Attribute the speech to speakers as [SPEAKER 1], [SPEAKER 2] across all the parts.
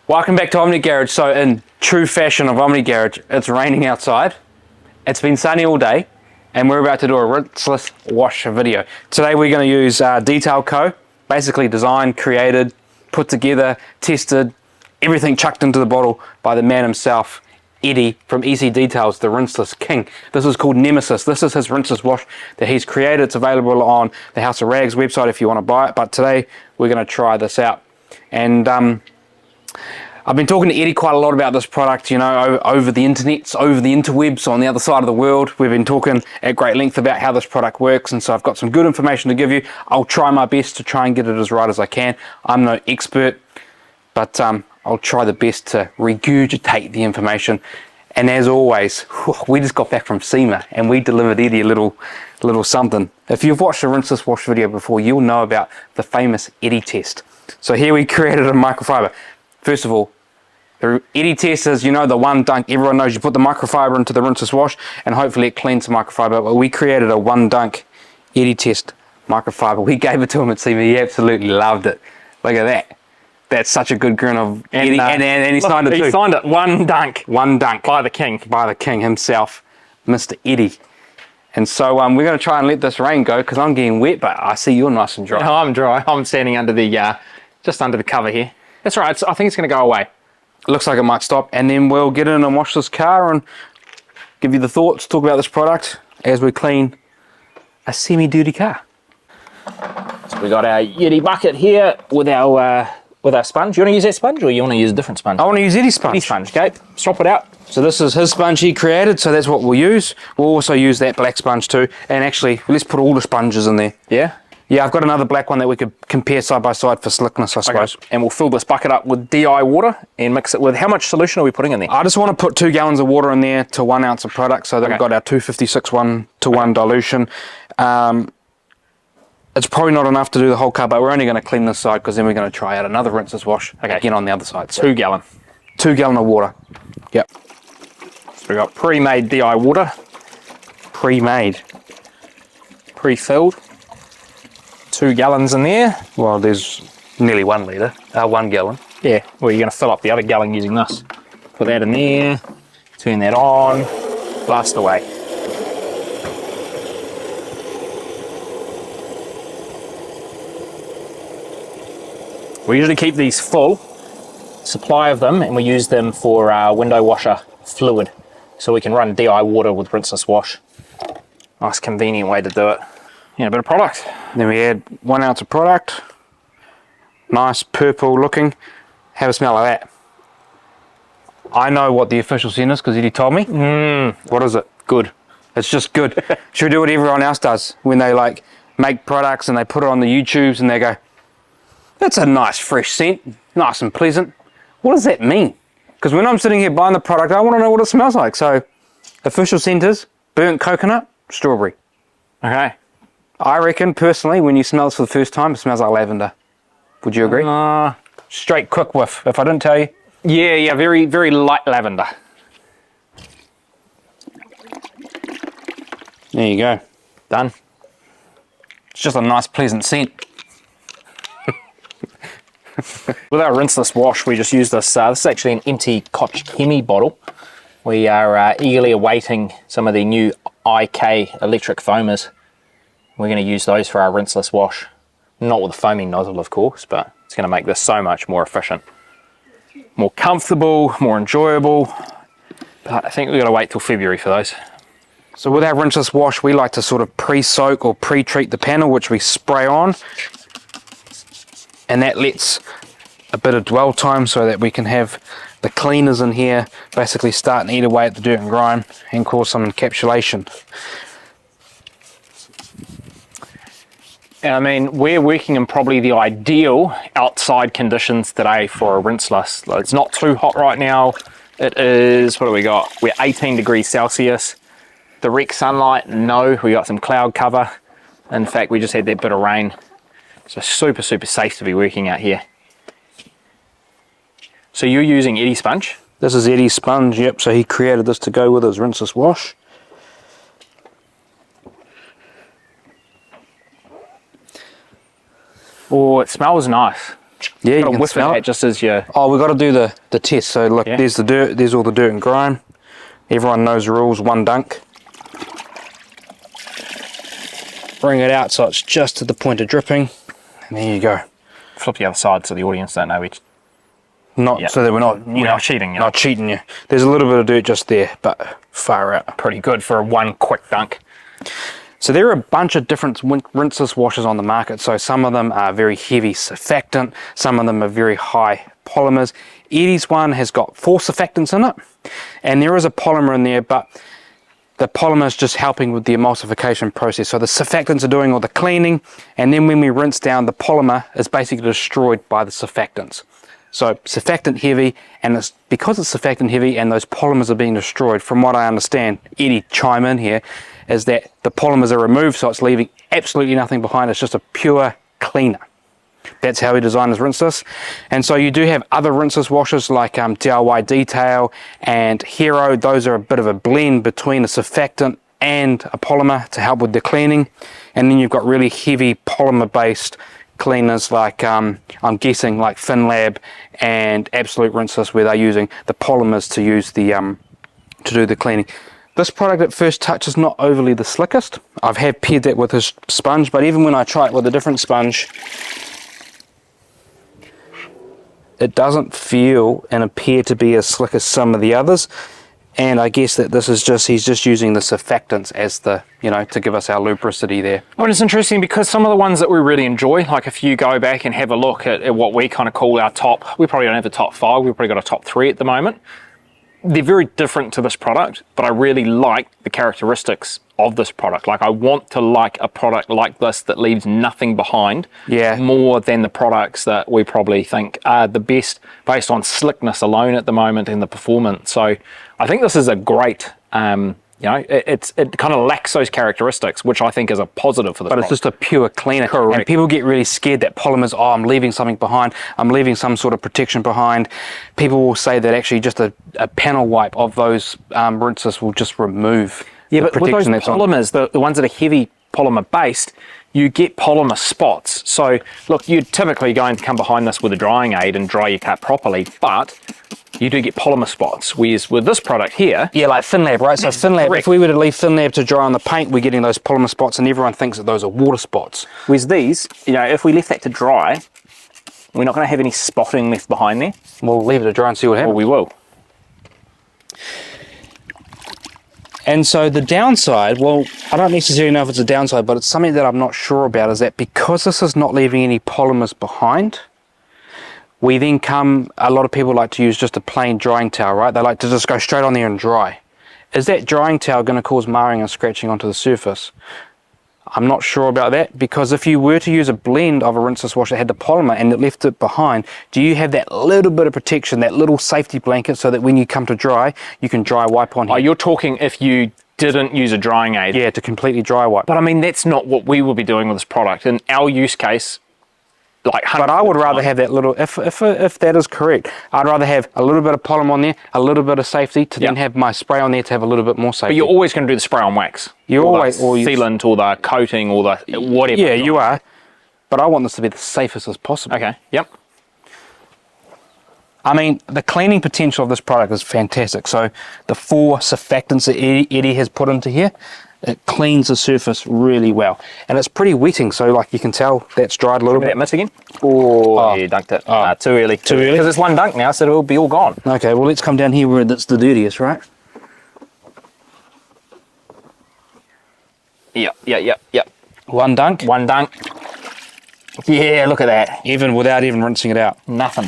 [SPEAKER 1] Welcome back to Omni Garage. So in true fashion of Omni Garage, it's raining outside, it's been sunny all day, and we're about to do a rinseless wash video. Today we're going to use Detail Co. Basically designed, created, put together, tested, everything chucked into the bottle by the man himself, Eddie from EC Details, the rinseless king. This is called Nemesis. This is his rinseless wash that he's created. It's available on the House of Rags website if you want to buy it, but today we're going to try this out. And I've been talking to Eddie quite a lot about this product, you know, over the internets, over the interwebs on the other side of the world. We've been talking at great length about how this product works, and so I've got some good information to give you. I'll try my best to try and get it as right as I can. I'm no expert, but I'll try the best to regurgitate the information. And as always, we just got back from SEMA and we delivered Eddie a little something. If you've watched a rinseless wash video before, you'll know about the famous Eddie test. So here we created a microfiber. First of all, the Eddie test is, you know, the one dunk. Everyone knows you put the microfiber into the rinseless wash and hopefully it cleans the microfiber. But we created a one dunk Eddie test microfiber. We gave it to him at SEMA. He absolutely loved it. Look at that. That's such a good grin of Eddie. And he signed it too.
[SPEAKER 2] He signed it. One dunk.
[SPEAKER 1] One dunk.
[SPEAKER 2] By the king.
[SPEAKER 1] By the king himself, Mr. Eddie. And so we're going to try and let this rain go because I'm getting wet, but I see you're nice and dry.
[SPEAKER 2] No, I'm dry. I'm standing under the, just under the cover here. That's right. I think it's going to go away.
[SPEAKER 1] Looks like it might stop, and then we'll get in and wash this car and give you the thoughts, talk about this product as we clean a semi-dirty car.
[SPEAKER 2] So we got our Yeti bucket here with our sponge. You want to use that sponge or you want to use a different sponge?
[SPEAKER 1] I want to use Eddie's sponge.
[SPEAKER 2] Eddie's sponge, okay. Swap it out.
[SPEAKER 1] So this is his sponge he created, so that's what we'll use. We'll also use that black sponge too, and actually let's put all the sponges in there.
[SPEAKER 2] Yeah?
[SPEAKER 1] Yeah, I've got another black one that we could compare side by side for slickness, I suppose.
[SPEAKER 2] Okay. And we'll fill this bucket up with DI water and mix it with, how much solution are we putting in there?
[SPEAKER 1] I just want to put 2 gallons of water in there to 1 ounce of product, so that we've got our 256 1-to-1 dilution. It's probably not enough to do the whole car, but we're only going to clean this side because then we're going to try out another rinseless wash again on the other side. So
[SPEAKER 2] 2 gallon.
[SPEAKER 1] 2 gallon of water. Yep.
[SPEAKER 2] So we've got pre-made DI water.
[SPEAKER 1] Pre-made.
[SPEAKER 2] Pre-filled. 2 gallons in there.
[SPEAKER 1] Well, there's nearly 1 litre, 1 gallon.
[SPEAKER 2] Yeah, well, you're going to fill up the other gallon using this. Put that in there, turn that on, blast away. We usually keep these full, supply of them, and we use them for our window washer fluid. So we can run DI water with rinseless wash. Nice convenient way to do it. Yeah, a bit of product.
[SPEAKER 1] Then we add 1 ounce of product. Nice purple looking. Have a smell of that. I know what the official scent is because Eddie told me. What is it? Good. It's just good. Should we do what everyone else does when they like make products and they put it on the YouTubes and they go, that's a nice fresh scent, nice and pleasant. What does that mean? Because when I'm sitting here buying the product, I want to know what it smells like. So official scent is burnt coconut, strawberry.
[SPEAKER 2] Okay.
[SPEAKER 1] I reckon, personally, when you smell this for the first time, it smells like lavender. Would you agree? Straight quick whiff, if I didn't tell you.
[SPEAKER 2] Yeah, very, very light lavender.
[SPEAKER 1] There you go.
[SPEAKER 2] Done.
[SPEAKER 1] It's just a nice, pleasant scent.
[SPEAKER 2] With our rinseless wash, we just use this. This is actually an empty Koch Chemie bottle. We are eagerly awaiting some of the new IK electric foamers. We're going to use those for our rinseless wash. Not with a foaming nozzle, of course, but it's going to make this so much more efficient. More comfortable, more enjoyable. But I think we've got to wait till February for those.
[SPEAKER 1] So with our rinseless wash, we like to sort of pre-soak or pre-treat the panel, which we spray on. And that lets a bit of dwell time so that we can have the cleaners in here basically start and eat away at the dirt and grime and cause some encapsulation.
[SPEAKER 2] And I mean, we're working in probably the ideal outside conditions today for a rinseless. It's not too hot right now. It is, what do we got? We're 18 degrees Celsius. Direct sunlight, no. We got some cloud cover. In fact, we just had that bit of rain. So super, super safe to be working out here. So you're using Eddie sponge?
[SPEAKER 1] This is Eddie's sponge, yep. So he created this to go with his rinseless wash.
[SPEAKER 2] Oh, it smells nice.
[SPEAKER 1] Yeah, you
[SPEAKER 2] Got a
[SPEAKER 1] can
[SPEAKER 2] whiff of
[SPEAKER 1] smell
[SPEAKER 2] that
[SPEAKER 1] it.
[SPEAKER 2] just as you...
[SPEAKER 1] Oh, we've got to do the test. So look,
[SPEAKER 2] Yeah.
[SPEAKER 1] there's the dirt, there's all the dirt and grime. Everyone knows the rules, one dunk. Bring it out so it's just to the point of dripping. And there you go.
[SPEAKER 2] Flip the other side so the audience don't know which...
[SPEAKER 1] Not so that we're not,
[SPEAKER 2] We're not cheating you.
[SPEAKER 1] Not cheating you. There's a little bit of dirt just there, but far out.
[SPEAKER 2] Pretty good for one quick dunk.
[SPEAKER 1] So there are a bunch of different rinseless washes on the market. So some of them are very heavy surfactant, some of them are very high polymers. Eddie's one has got 4 surfactants in it, and there is a polymer in there, but the polymer is just helping with the emulsification process. So the surfactants are doing all the cleaning, and then when we rinse down, the polymer is basically destroyed by the surfactants. So surfactant heavy, and it's because it's surfactant heavy and those polymers are being destroyed, from what I understand, Eddie chime in here, is that the polymers are removed, so it's leaving absolutely nothing behind. It's just a pure cleaner. That's how he designed his rinseless. And so you do have other rinseless washes like DIY Detail and Hero. Those are a bit of a blend between a surfactant and a polymer to help with the cleaning. And then you've got really heavy polymer based cleaners like I'm guessing like FinLab and Absolute Rinseless, where they're using the polymers to use the to do the cleaning. This product at first touch is not overly the slickest. I've had paired that with his sponge, but even when I try it with a different sponge, it doesn't feel and appear to be as slick as some of the others. And I guess that this is just, he's just using the surfactants as the, you know, to give us our lubricity there.
[SPEAKER 2] I mean, it's interesting because some of the ones that we really enjoy, like if you go back and have a look at what we kind of call our top, we probably don't have a top 5, we've probably got a top 3 at the moment. They're very different to this product, but I really like the characteristics of this product. Like, I want to like a product like this that leaves nothing behind, more than the products that we probably think are the best based on slickness alone at the moment and the performance. So I think this is a great, you know, it kind of lacks those characteristics, which I think is a positive for the product.
[SPEAKER 1] But it's just a pure cleaner.
[SPEAKER 2] Correct.
[SPEAKER 1] And people get really scared that polymers, oh, I'm leaving something behind, I'm leaving some sort of protection behind. People will say that actually just a panel wipe of those rinses will just remove the
[SPEAKER 2] but with those
[SPEAKER 1] protection that's on.
[SPEAKER 2] polymers, the ones that are heavy polymer based, you get polymer spots. So look, you're typically going to come behind this with a drying aid and dry your cut properly, but you do get polymer spots. Whereas with this product here...
[SPEAKER 1] Yeah, like FinLab, right? So FinLab,
[SPEAKER 2] Correct.
[SPEAKER 1] if we were to leave FinLab to dry on the paint, we're getting those polymer spots, and everyone thinks that those are water spots.
[SPEAKER 2] Whereas these, you know, if we left that to dry, we're not going to have any spotting left behind there.
[SPEAKER 1] We'll leave it to dry and see what happens.
[SPEAKER 2] Well, we will.
[SPEAKER 1] And so the downside, well, I don't necessarily know if it's a downside, but it's something that I'm not sure about, is that because this is not leaving any polymers behind, we then a lot of people like to use just a plain drying towel, right? They like to just go straight on there and dry. Is that drying towel going to cause marring and scratching onto the surface? I'm not sure about that, because if you were to use a blend of a rinseless wash that had the polymer and it left it behind, do you have that little bit of protection, that little safety blanket, so that when you come to dry, you can dry wipe on here?
[SPEAKER 2] Oh, you're talking if you didn't use a drying aid.
[SPEAKER 1] Yeah, to completely dry wipe.
[SPEAKER 2] But I mean, that's not what we will be doing with this product. In our use case, like...
[SPEAKER 1] But I would rather have that little, if that is correct, I'd rather have a little bit of polymer on there, a little bit of safety, to then have my spray on there to have a little bit more safety.
[SPEAKER 2] But you're always going to do the spray on wax.
[SPEAKER 1] You're
[SPEAKER 2] or
[SPEAKER 1] always...
[SPEAKER 2] the sealant or the coating or the whatever.
[SPEAKER 1] Yeah, you are. But I want this to be the safest as possible.
[SPEAKER 2] Okay, yep.
[SPEAKER 1] I mean, the cleaning potential of this product is fantastic. So the 4 surfactants that Eddie has put into here, it cleans the surface really well. And it's pretty wetting, so like you can tell that's dried a little bit.
[SPEAKER 2] That miss again? Oh, you dunked it. Too early.
[SPEAKER 1] Too early?
[SPEAKER 2] Because it's one dunk now, so it'll be all gone.
[SPEAKER 1] Okay, well, let's come down here where it's the dirtiest, right?
[SPEAKER 2] Yep.
[SPEAKER 1] One dunk.
[SPEAKER 2] One dunk. Yeah, look at that.
[SPEAKER 1] Even without even rinsing it out.
[SPEAKER 2] Nothing.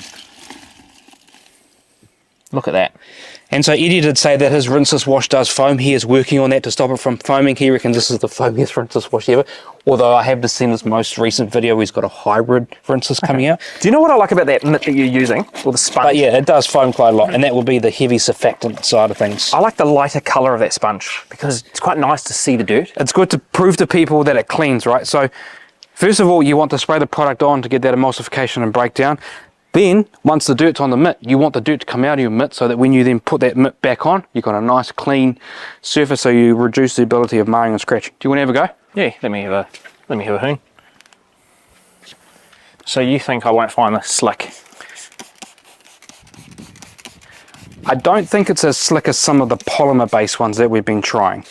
[SPEAKER 2] Look at that.
[SPEAKER 1] And so Eddie did say that his rinseless wash does foam. He is working on that to stop it from foaming. He reckons this is the foamiest rinseless wash ever. Although I have just seen his most recent video, he's got a hybrid rinseless coming out.
[SPEAKER 2] Do you know what I like about that mitt that you're using? Or the sponge?
[SPEAKER 1] But yeah, it does foam quite a lot, and that will be the heavy surfactant side of things.
[SPEAKER 2] I like the lighter colour of that sponge because it's quite nice to see the dirt.
[SPEAKER 1] It's good to prove to people that it cleans, right? So first of all, you want to spray the product on to get that emulsification and breakdown. Then, once the dirt's on the mitt, you want the dirt to come out of your mitt so that when you then put that mitt back on, you've got a nice clean surface, so you reduce the ability of marring and scratching. Do you want to have a go?
[SPEAKER 2] Yeah, let me have a hoon. So you think I won't find this slick?
[SPEAKER 1] I don't think it's as slick as some of the polymer-based ones that we've been trying.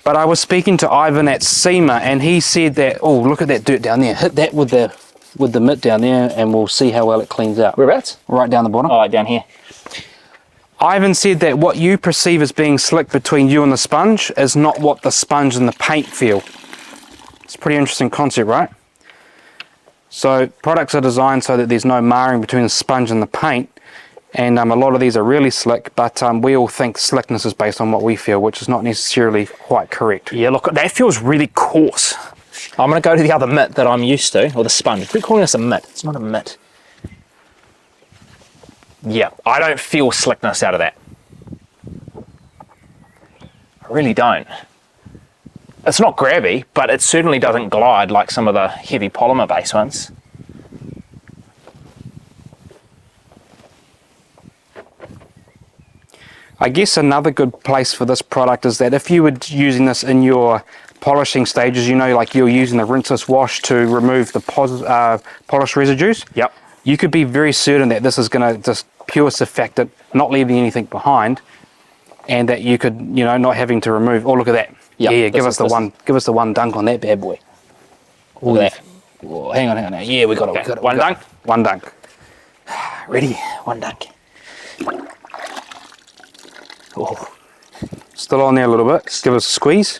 [SPEAKER 1] But I was speaking to Ivan at SEMA, and he said that, oh, look at that dirt down there. Hit that with the mitt down there, and we'll see how well it cleans out.
[SPEAKER 2] Whereabouts?
[SPEAKER 1] Right down the bottom.
[SPEAKER 2] Oh, down here.
[SPEAKER 1] Ivan said that what you perceive as being slick between you and the sponge is not what the sponge and the paint feel. It's a pretty interesting concept, right? So products are designed so that there's no marring between the sponge and the paint, and a lot of these are really slick, but we all think slickness is based on what we feel, which is not necessarily quite correct.
[SPEAKER 2] Yeah, look, that feels really coarse. I'm going to go to the other mitt that I'm used to, or the sponge. We're calling this a mitt. It's not a mitt. Yeah, I don't feel slickness out of that. I really don't. It's not grabby, but it certainly doesn't glide like some of the heavy polymer-based ones.
[SPEAKER 1] I guess another good place for this product is that if you were using this in your polishing stages, you know, like you're using the rinseless wash to remove the polish residues.
[SPEAKER 2] Yep.
[SPEAKER 1] You could be very certain that this is going to just pure surfactant, not leaving anything behind, and that you could, you know, not having to remove. Oh, look at that!
[SPEAKER 2] Yep,
[SPEAKER 1] yeah, give us the one dunk on that bad boy.
[SPEAKER 2] Look at that.
[SPEAKER 1] Oh, hang on. Yeah, we got it.
[SPEAKER 2] Okay,
[SPEAKER 1] We got it.
[SPEAKER 2] one dunk.
[SPEAKER 1] One dunk.
[SPEAKER 2] Ready? One dunk. Oh.
[SPEAKER 1] Still on there a little bit. Give us a squeeze.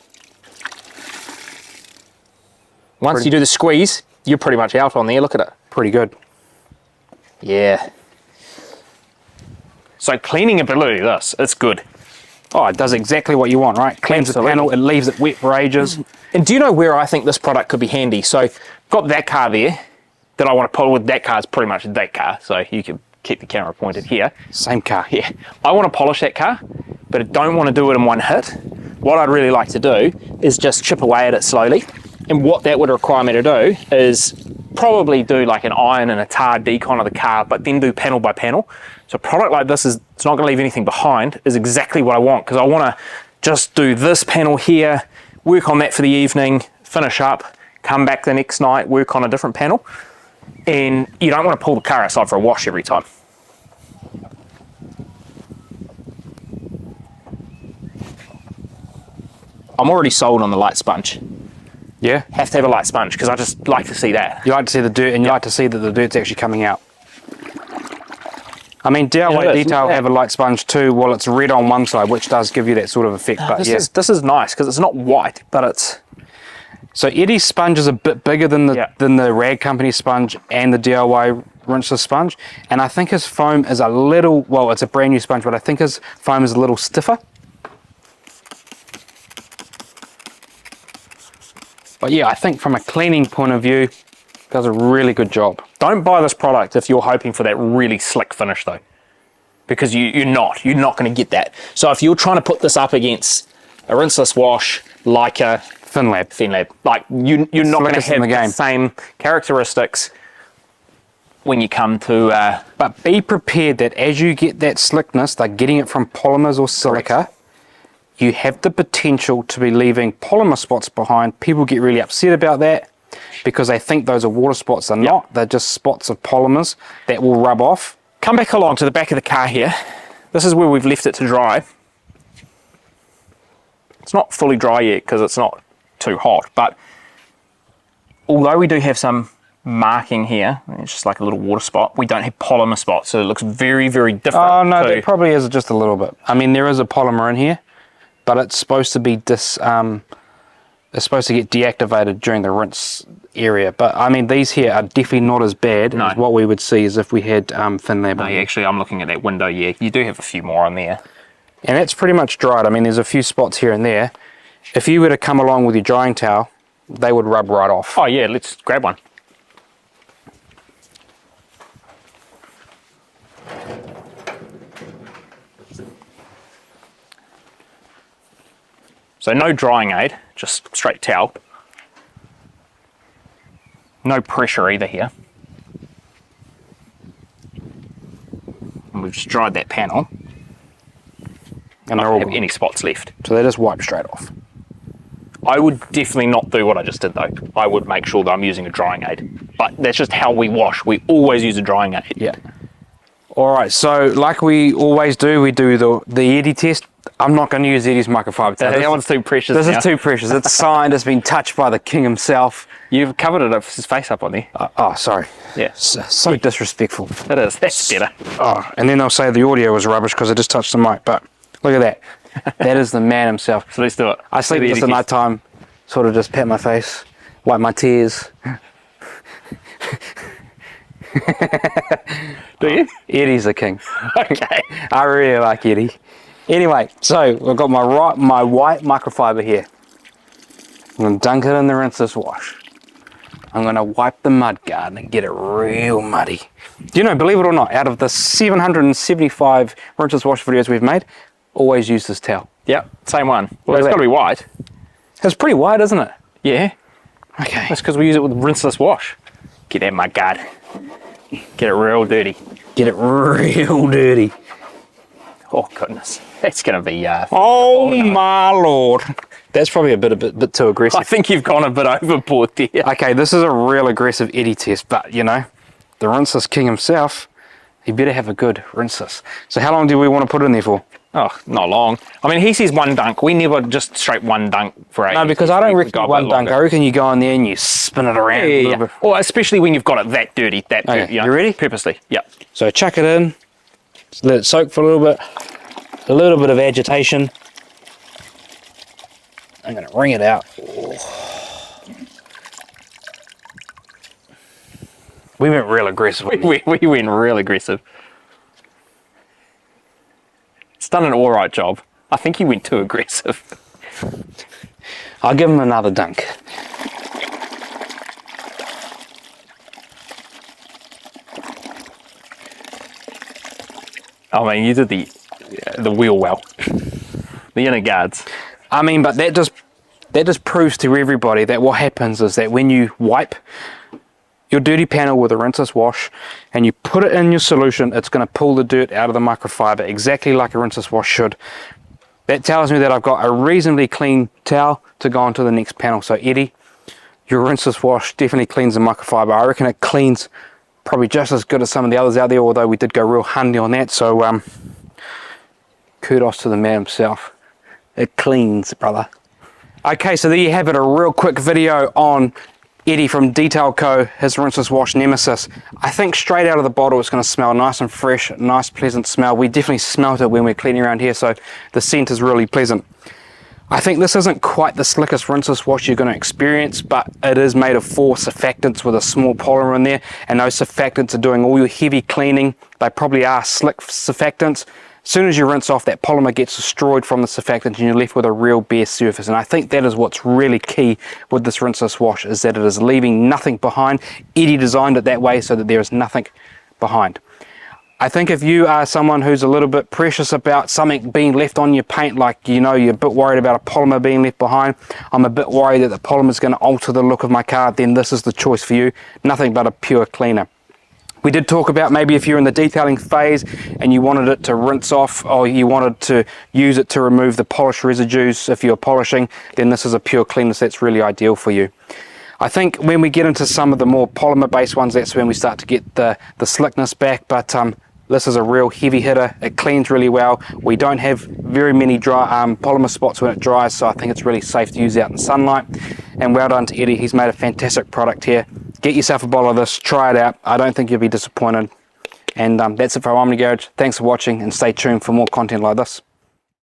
[SPEAKER 2] Once you do the squeeze, you're pretty much out on there. Look at it.
[SPEAKER 1] Pretty good.
[SPEAKER 2] Yeah. So cleaning ability, this, it's good.
[SPEAKER 1] Oh, it does exactly what you want, right? Cleans the panel, it leaves it wet for ages.
[SPEAKER 2] And do you know where I think this product could be handy? So got that car there that I want to pull with. That car's pretty much that car, so you can keep the camera pointed here.
[SPEAKER 1] Same car.
[SPEAKER 2] Yeah. I want to polish that car, but I don't want to do it in one hit. What I'd really like to do is just chip away at it slowly. And what that would require me to do is probably do like an iron and a tar decon of the car, but then do panel by panel. So a product like this it's not going to leave anything behind, is exactly what I want, because I want to just do this panel here, work on that for the evening, finish up, come back the next night, work on a different panel. And you don't want to pull the car outside for a wash every time. I'm already sold on the light sponge.
[SPEAKER 1] Yeah?
[SPEAKER 2] Have to have a light sponge because I just like to see that.
[SPEAKER 1] You like to see the dirt, and you like to see that the dirt's actually coming out. I mean, DIY Detail have a light sponge too. Well, it's red on one side, which does give you that sort of effect. But
[SPEAKER 2] this is nice because it's not white, but it's...
[SPEAKER 1] So Eddie's sponge is a bit bigger than the Rag Company sponge and the DIY rinseless sponge. And I think his foam is a little, well, it's a brand new sponge, but I think his foam is a little stiffer. But yeah, I think from a cleaning point of view, does a really good job.
[SPEAKER 2] Don't buy this product if you're hoping for that really slick finish though, because you're not going to get that. So if you're trying to put this up against a rinseless wash like a FinLab, like you're not going to have the same characteristics when you come to...
[SPEAKER 1] But be prepared that as you get that slickness, like getting it from polymers or silica, you have the potential to be leaving polymer spots behind. People get really upset about that because they think those are water spots. They're not. They're just spots of polymers that will rub off.
[SPEAKER 2] Come back along to the back of the car here. This is where we've left it to dry. It's not fully dry yet because it's not too hot, but although we do have some marking here, it's just like a little water spot, we don't have polymer spots, so it looks very, very different.
[SPEAKER 1] Oh no, there probably is just a little bit. I mean, there is a polymer in here, but it's supposed to be it's supposed to get deactivated during the rinse area. But I mean, these here are definitely not as bad as what we would see as if we had FinLab.
[SPEAKER 2] No, actually, I'm looking at that window. Yeah, you do have a few more on there,
[SPEAKER 1] and that's pretty much dried. I mean, there's a few spots here and there. If you were to come along with your drying towel, they would rub right off.
[SPEAKER 2] Oh yeah, let's grab one. So no drying aid, just straight towel. No pressure either here. And we've just dried that panel. And I don't have any spots left.
[SPEAKER 1] So they just wipe straight off.
[SPEAKER 2] I would definitely not do what I just did though. I would make sure that I'm using a drying aid. but that's just how we wash. We always use a drying aid.
[SPEAKER 1] Yeah. All right, so like we always do, we do the Eddie test. I'm not going to use Eddie's microfiber towel.
[SPEAKER 2] That one's too precious.
[SPEAKER 1] This
[SPEAKER 2] now.
[SPEAKER 1] is too precious. It's signed, it's been touched by the king himself.
[SPEAKER 2] You've covered it up, his face up on there.
[SPEAKER 1] Oh, sorry.
[SPEAKER 2] Yeah.
[SPEAKER 1] So disrespectful.
[SPEAKER 2] It is. That's better.
[SPEAKER 1] Oh, and then they'll say the audio was rubbish because I just touched the mic, but look at that. That is the man himself.
[SPEAKER 2] So let's do it.
[SPEAKER 1] I sleep just at night time, sort of just pat my face, wipe my tears.
[SPEAKER 2] Do you?
[SPEAKER 1] Eddie's the king.
[SPEAKER 2] Okay.
[SPEAKER 1] I really like Eddie. Anyway, so I've got my white microfiber here. I'm going to dunk it in the rinseless wash. I'm going to wipe the mud guard and get it real muddy. Do you know, believe it or not, out of the 775 rinseless wash videos we've made, always use this towel.
[SPEAKER 2] Yep, same one. Well, it's
[SPEAKER 1] at
[SPEAKER 2] got to be white.
[SPEAKER 1] It's pretty white, isn't it?
[SPEAKER 2] Yeah.
[SPEAKER 1] Okay.
[SPEAKER 2] That's because we use it with rinseless wash. Get that mud guard. Get it real dirty.
[SPEAKER 1] Get it real dirty.
[SPEAKER 2] Oh goodness, that's going to be.
[SPEAKER 1] Oh my lord. That's probably a bit too aggressive.
[SPEAKER 2] I think you've gone a bit overboard there.
[SPEAKER 1] Okay, this is a real aggressive Eddie test, but you know, the rinseless king himself, he better have a good rinseless. So how long do we want to put it in there for?
[SPEAKER 2] Oh, not long. I mean, he says one dunk. We never just straight one dunk for ages.
[SPEAKER 1] No, because I don't
[SPEAKER 2] We
[SPEAKER 1] reckon
[SPEAKER 2] go a
[SPEAKER 1] one
[SPEAKER 2] bit
[SPEAKER 1] dunk.
[SPEAKER 2] longer.
[SPEAKER 1] I reckon you go in there and you spin it around a little bit.
[SPEAKER 2] Or especially when you've got it that dirty,
[SPEAKER 1] Okay,
[SPEAKER 2] you know,
[SPEAKER 1] you ready?
[SPEAKER 2] Purposely, yep.
[SPEAKER 1] So chuck it in, just let it soak for a little bit of agitation. I'm going to wring it out. We went real aggressive.
[SPEAKER 2] We went real aggressive. It's done an all right job. I think he went too aggressive.
[SPEAKER 1] I'll give him another dunk.
[SPEAKER 2] I mean, you did the wheel well. The inner guards.
[SPEAKER 1] I mean, but that just proves to everybody that what happens is that when you wipe your dirty panel with a rinseless wash and you put it in your solution, it's going to pull the dirt out of the microfiber exactly like a rinseless wash should. That tells me that I've got a reasonably clean towel to go on to the next panel. So Eddie, your rinseless wash definitely cleans the microfiber. I reckon it cleans probably just as good as some of the others out there, although we did go real handy on that. So kudos to the man himself. It cleans, brother. Okay, so there you have it, a real quick video on Eddie from Detail Co, his rinseless wash Nemesis. I think straight out of the bottle it's going to smell nice and fresh, nice pleasant smell. We definitely smelt it when we're cleaning around here, so the scent is really pleasant. I think this isn't quite the slickest rinseless wash you're going to experience, but it is made of 4 surfactants with a small polymer in there, and those surfactants are doing all your heavy cleaning. They probably are slick surfactants. As soon as you rinse off, that polymer gets destroyed from the surfactant and you're left with a real bare surface. And I think that is what's really key with this rinseless wash, is that it is leaving nothing behind. Eddie designed it that way so that there is nothing behind. I think if you are someone who's a little bit precious about something being left on your paint, like, you know, you're a bit worried about a polymer being left behind, I'm a bit worried that the polymer is going to alter the look of my car, then this is the choice for you. Nothing but a pure cleaner. We did talk about maybe if you're in the detailing phase and you wanted it to rinse off, or you wanted to use it to remove the polish residues if you're polishing, then this is a pure cleaner, so that's really ideal for you. I think when we get into some of the more polymer based ones, that's when we start to get the slickness back, but this is a real heavy hitter. It cleans really well. We don't have very many dry polymer spots when it dries, so I think it's really safe to use out in sunlight. And well done to Eddie, he's made a fantastic product here. Get yourself a bottle of this, try it out. I don't think you'll be disappointed. And that's it for Omni Garage. Thanks for watching and stay tuned for more content like this.